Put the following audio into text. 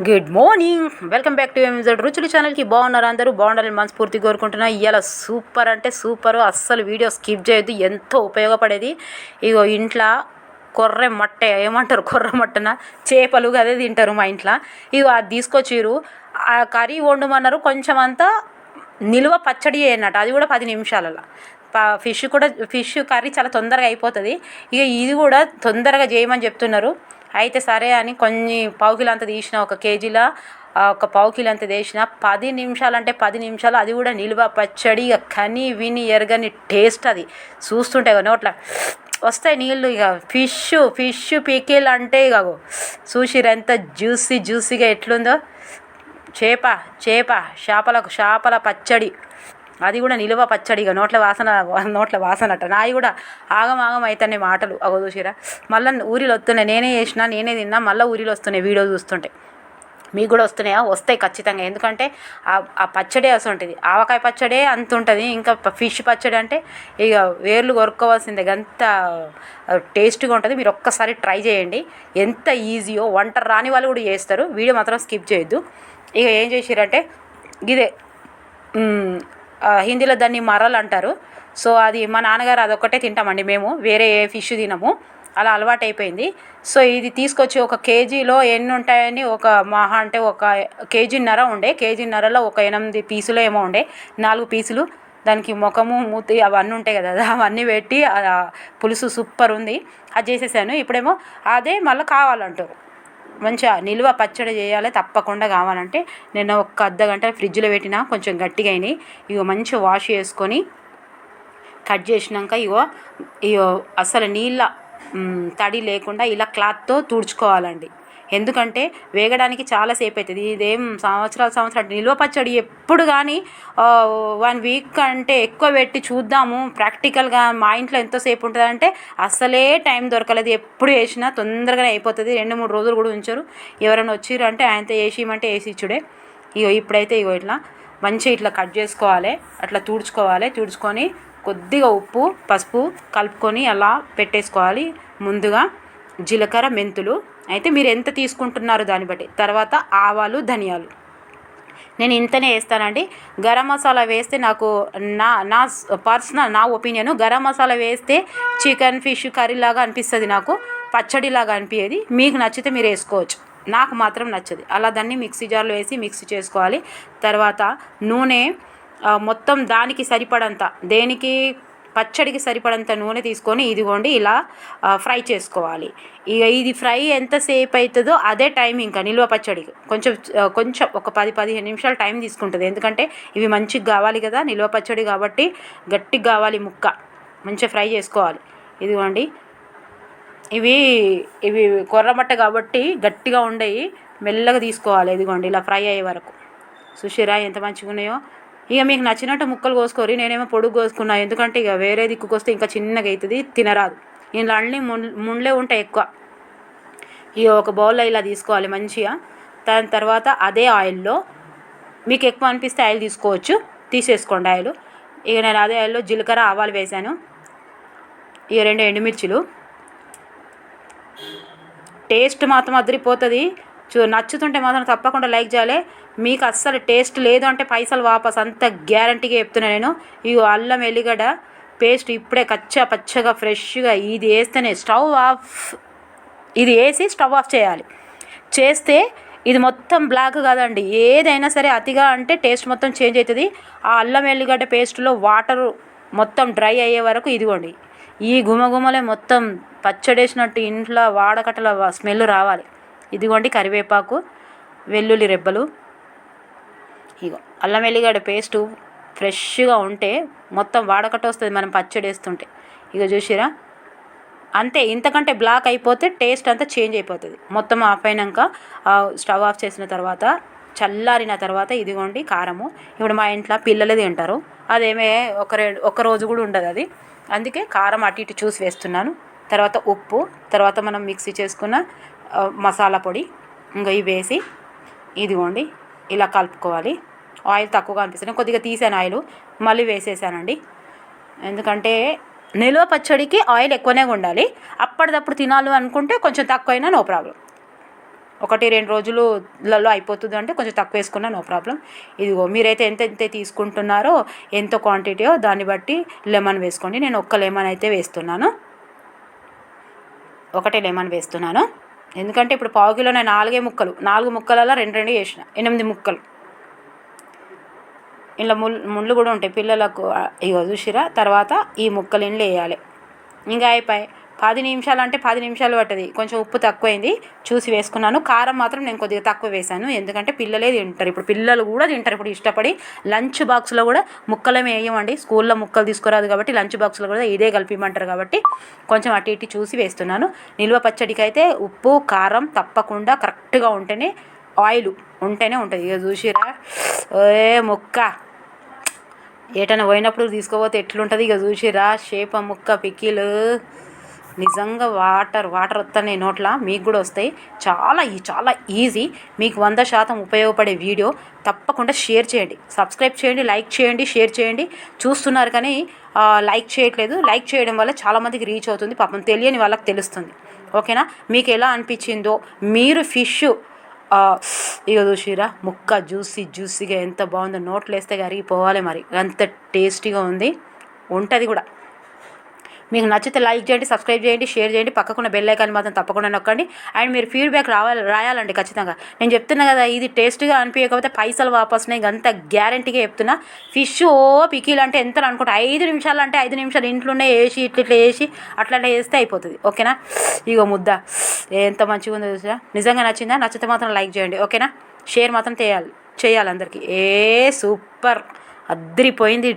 Good morning, welcome back to MZ రుచులు ఛానల్కి. బాగున్నారు అందరూ? బాగుండాలని మనస్ఫూర్తి కోరుకుంటున్నా. ఇవాళ సూపర్ అంటే సూపర్, అస్సలు వీడియో స్కిప్ చేయొద్దు, ఎంతో ఉపయోగపడేది. ఇగో ఇంట్లో కొర్రె మట్ట ఏమంటారు, కొర్ర మట్టన చేపలు అదే తింటారు మా ఇంట్లో. ఇగో అది తీసుకొచ్చిర్రు, ఆ కర్రీ వండమన్నారు. కొంచెం అంతా నిల్వ పచ్చడి అన్నట్టు, అది కూడా 10 నిమిషాలలో. ఫిష్ కర్రీ చాలా తొందరగా అయిపోతుంది. ఇక ఇది కూడా తొందరగా చేయమని చెప్తున్నారు. అయితే సరే అని కొన్ని పావు కిలో అంత తీసిన, ఒక కేజీల ఒక పావు కిలో అంత తీసిన. 10 నిమిషాలు అంటే 10 నిమిషాలు, అది కూడా నిల్వ పచ్చడి. ఇక కని విని ఎరగని టేస్ట్, అది చూస్తుంటే నోట్ల వస్తాయి నీళ్ళు. ఇక ఫిష్ పికిల్ అంటే ఇక చూసిరు ఎంత జ్యూసీగా ఎట్లుందో. చేపల పచ్చడి, అది కూడా నిలువ పచ్చడి. ఇక నోట్ల వాసన అట్ట. నాయి కూడా ఆగం అవుతాయి మాటలు. అగో చూసిరా, మళ్ళీ ఊరిలో వస్తున్నాయి. నేనే చేసిన, నేనే తిన్నా, మళ్ళీ ఊరిలో వస్తున్నాయి వీడియో చూస్తుంటే. మీకు కూడా వస్తున్నాయా? వస్తాయి ఖచ్చితంగా. ఎందుకంటే ఆ పచ్చడే ఉంటుంది. ఆవకాయ పచ్చడే అంత ఉంటుంది. ఇంకా ఫిష్ పచ్చడి అంటే ఇక వేర్లు కొరుక్కోవాల్సిందే, అంత టేస్ట్గా ఉంటుంది. మీరు ఒక్కసారి ట్రై చేయండి, ఎంత ఈజీయో. వంట రాని వాళ్ళు కూడా చేస్తారు. వీడియో మాత్రం స్కిప్ చేయొద్దు. ఇక ఏం చేసిరంటే ఇదే హిందీలో దాన్ని మరలు అంటారు. సో అది మా నాన్నగారు అదొక్కటే తింటామండి మేము, వేరే ఏ ఫిష్ తినము. అలా అలవాటు అయిపోయింది. సో ఇది తీసుకొచ్చి ఒక కేజీలో ఎన్ని ఉంటాయని, ఒక మహా అంటే ఒక కేజీన్నర ఉండే. కేజీన్నరలో ఒక 8 పీసులు ఏమో ఉండే. 4 పీసులు, దానికి ముఖము మూతి అవన్నీ ఉంటాయి కదా, అవన్నీ పెట్టి పులుసు సూపర్ ఉంది. అది చేసేసాను. ఇప్పుడేమో అదే మళ్ళీ కావాలంటారు. మంచిగా నిల్వ పచ్చడి చేయాలి, తప్పకుండా కావాలంటే. నేను ఒక అర్ధగంట ఫ్రిడ్జ్లో పెట్టినా, కొంచెం గట్టిగా అయినాయి. ఇగో మంచిగా వాష్ చేసుకొని కట్ చేసినాక ఇగో అసలు నీళ్ళ తడి లేకుండా ఇలా క్లాత్తో తుడుచుకోవాలండి. ఎందుకంటే వేగడానికి చాలాసేపు అవుతుంది. ఇదేం సంవత్సరాలు నిల్వ పచ్చడి ఎప్పుడు కానీ 1 వీక్ అంటే ఎక్కువ పెట్టి చూద్దాము ప్రాక్టికల్గా మా ఇంట్లో ఎంతసేపు ఉంటుందంటే అసలే టైం దొరకలేదు. ఎప్పుడు వేసినా తొందరగానే అయిపోతుంది. 2-3 రోజులు కూడా ఉంచరు. ఎవరైనా వచ్చిర్రు అంటే ఆయనతో వేసిమంటే వేసి ఇచ్చుడే. ఇప్పుడైతే ఇట్లా మంచిగా ఇట్లా కట్ చేసుకోవాలి, అట్లా తుడుచుకొని కొద్దిగా ఉప్పు పసుపు కలుపుకొని అలా పెట్టేసుకోవాలి. ముందుగా జీలకర్ర మెంతులు, అయితే మీరు ఎంత తీసుకుంటున్నారో దాన్ని బట్టి. తర్వాత ఆవాలు ధనియాలు, నేను ఇంతనే వేస్తానండి. గరం మసాలా వేస్తే నాకు నా పర్సనల్ నా ఒపీనియన్, గరం మసాలా వేస్తే చికెన్ ఫిష్ కర్రీలాగా అనిపిస్తుంది, నాకు పచ్చడిలాగా అనిపించేది. మీకు నచ్చితే మీరు వేసుకోవచ్చు, నాకు మాత్రం నచ్చదు. అలా దాన్ని మిక్సీ జార్లో వేసి మిక్సీ చేసుకోవాలి. తర్వాత నూనె మొత్తం దానికి సరిపడంత, దేనికి పచ్చడికి సరిపడంత నూనె తీసుకొని ఇదిగోండి ఇలా ఫ్రై చేసుకోవాలి. ఇక ఇది ఫ్రై ఎంతసేపు అవుతుందో అదే టైం ఇంకా నిల్వ పచ్చడికి. కొంచెం ఒక 10-15 నిమిషాలు టైం తీసుకుంటుంది. ఎందుకంటే ఇవి మంచిగా కావాలి కదా, నిల్వ పచ్చడి కాబట్టి గట్టిగా కావాలి. ముక్క మంచిగా ఫ్రై చేసుకోవాలి. ఇదిగోండి ఇవి కొర్రమట్ట కాబట్టి గట్టిగా ఉండయి, మెల్లగా తీసుకోవాలి. ఇదిగోండి ఇలా ఫ్రై అయ్యే వరకు. చూసిరా ఎంత మంచిగా ఉన్నాయో. ఇక మీకు నచ్చినట్టు ముక్కలు కోసుకోరి, నేనేమో పొడుగు కోసుకున్నా. ఎందుకంటే ఇక వేరే దిక్కుకు వస్తే ఇంకా చిన్నగా అవుతుంది, తినరాదు. ఇంట్లో అన్నీ ముండ్లే ఉంటాయి ఎక్కువ. ఇక ఒక బౌల్లో ఇలా తీసుకోవాలి మంచిగా. దాని తర్వాత అదే ఆయిల్లో మీకు ఎక్కువ అనిపిస్తే ఆయిల్ తీసేసుకోండి ఆయిల్. ఇక నేను అదే ఆయిల్లో జీలకర్ర ఆవాలు వేసాను. ఇక 2 ఎండుమిర్చిలు. టేస్ట్ మాత్రం అదిరిపోతుంది. నచ్చుతుంటే మాత్రం తప్పకుండా లైక్ చేయాలి. మీకు అస్సలు టేస్ట్ లేదు అంటే పైసలు వాపస్, అంత గ్యారంటీగా చెప్తున్నా నేను. ఇగో అల్లం ఎల్లిగడ్డ పేస్ట్ ఇప్పుడే పచ్చగా ఫ్రెష్గా ఇది వేస్తేనే ఇది వేసి స్టవ్ ఆఫ్ చేయాలి. చేస్తే ఇది మొత్తం బ్లాక్ కాదండి, ఏదైనా సరే అతిగా అంటే టేస్ట్ మొత్తం చేంజ్ అవుతుంది. ఆ అల్లం ఎల్లిగడ్డ పేస్ట్లో వాటర్ మొత్తం డ్రై అయ్యే వరకు ఇదిగోండి ఈ గుమగుమలే మొత్తం పచ్చడేసినట్టు ఇంట్లో వాడకట్టల స్మెల్ రావాలి. ఇదిగోండి కరివేపాకు, వెల్లుల్లి రెబ్బలు. ఇగో అల్లం ఎల్లిగడ్డ పేస్టు ఫ్రెష్గా ఉంటే మొత్తం వాడకట్ట వస్తుంది మనం పచ్చడి వేస్తుంటే. ఇక చూసిరా అంతే. ఇంతకంటే బ్లాక్ అయిపోతే టేస్ట్ అంతా చేంజ్ అయిపోతుంది. మొత్తం ఆఫ్ అయినాక స్టవ్ ఆఫ్ చేసిన తర్వాత చల్లారిన తర్వాత ఇదిగోండి కారము. ఇప్పుడు మా ఇంట్లో పిల్లలే తింటారు, అదేమే ఒక రోజు కూడా ఉండదు అది. అందుకే కారం అటు ఇటు చూసి వేస్తున్నాను. తర్వాత ఉప్పు, తర్వాత మనం మిక్సీ చేసుకున్న మసాలా పొడి ఇంకా ఇవి వేసి ఇదిగోండి ఇలా కలుపుకోవాలి. ఆయిల్ తక్కువగా అనిపిస్తుంది, కొద్దిగా తీసాను ఆయిల్, మళ్ళీ వేసేసానండి. ఎందుకంటే నిల్వ పచ్చడికి ఆయిల్ ఎక్కువనే ఉండాలి. అప్పటిదప్పుడు తినాలి అనుకుంటే కొంచెం తక్కువైనా నో ప్రాబ్లం. 1-2 రోజులలో అయిపోతుంది అంటే కొంచెం తక్కువ వేసుకున్నా నో ప్రాబ్లం. ఇదిగో మీరైతే ఎంత తీసుకుంటున్నారో ఎంత క్వాంటిటీయో దాన్ని బట్టి లెమన్ వేసుకోండి. నేను ఒక్క లెమన్ అయితే వేస్తున్నాను, ఒకటే లెమన్ వేస్తున్నాను. ఎందుకంటే ఇప్పుడు పావు కిలోనే 4 ముక్కలలో 2 వేసిన 8 ముక్కలు. ఇలా ముళ్ళు కూడా ఉంటాయి పిల్లలకు. ఇగో చూసిరా, తర్వాత ఈ ముక్కలు ఇంట్లో వేయాలి. ఇంకా అయిపోయి 10 నిమిషాలు అంటే 10 నిమిషాలు పట్టది. కొంచెం ఉప్పు తక్కువైంది చూసి వేసుకున్నాను. కారం మాత్రం నేను కొద్దిగా తక్కువ వేసాను, ఎందుకంటే పిల్లలే తింటారు. ఇప్పుడు పిల్లలు కూడా తింటారు ఇప్పుడు ఇష్టపడి. లంచ్ బాక్స్లో కూడా ముక్కలేమి వేయమండి, స్కూల్లో ముక్కలు తీసుకురాదు కాబట్టి లంచ్ బాక్స్లో కూడా ఇదే కలిపిమంటారు కాబట్టి కొంచెం అటు ఇటు చూసి వేస్తున్నాను. నిల్వ పచ్చడికి అయితే ఉప్పు కారం తప్పకుండా కరెక్ట్గా ఉంటేనే, ఆయిల్ ఉంటేనే ఉంటుంది. ఇక చూసిరా ముక్క ఏటైనా పోయినప్పుడు తీసుకోపోతే ఎట్లుంటుంది. ఇక చూసిరా షేప ముక్క పికిలు. నిజంగా వాటర్ వస్తున్నాయి నోట్ల, మీకు కూడా వస్తాయి. చాలా ఈజీ. మీకు 100% ఉపయోగపడే వీడియో. తప్పకుండా షేర్ చేయండి, సబ్స్క్రైబ్ చేయండి, లైక్ చేయండి, షేర్ చేయండి. చూస్తున్నారు కానీ లైక్ చేయట్లేదు. లైక్ చేయడం వల్ల చాలామందికి రీచ్ అవుతుంది, పాపం తెలియని వాళ్ళకి తెలుస్తుంది. ఓకేనా? మీకు ఎలా అనిపించిందో మీరు ఫిష్ ఇక చూసిరా ముక్క జ్యూసీగా ఎంత బాగుందో, నోట్లు వేస్తే కరిగిపోవాలి. మరి అంత టేస్టీగా ఉంటుంది కూడా. మీకు నచ్చితే లైక్ చేయండి, సబ్స్క్రైబ్ చేయండి, షేర్ చేయండి. పక్కకున్న బెల్ ఐకాన్ మాత్రం తప్పకుండా నొక్కండి. అండ్ మీరు ఫీడ్బ్యాక్ రాయాలండి ఖచ్చితంగా. నేను చెప్తున్నా కదా, ఇది టేస్ట్గా అనిపించకపోతే పైసలు వాపస్నే, అంత గ్యారంటీగా చెప్తున్నా. ఫిష్ పికీలు అంటే ఎంత అనుకుంటా, 5 నిమిషాలు అంటే 5 నిమిషాలు ఇంట్లోనే వేసి ఇట్లా వేసి అట్లా వేస్తే అయిపోతుంది. ఓకేనా? ఇగో ముద్ద ఎంత మంచిగా ఉందో చూసా. నిజంగా నచ్చిందా? నచ్చితే మాత్రం లైక్ చేయండి. ఓకేనా? షేర్ మాత్రం చేయాలి అందరికీ. సూపర్ అద్దరిపోయింది.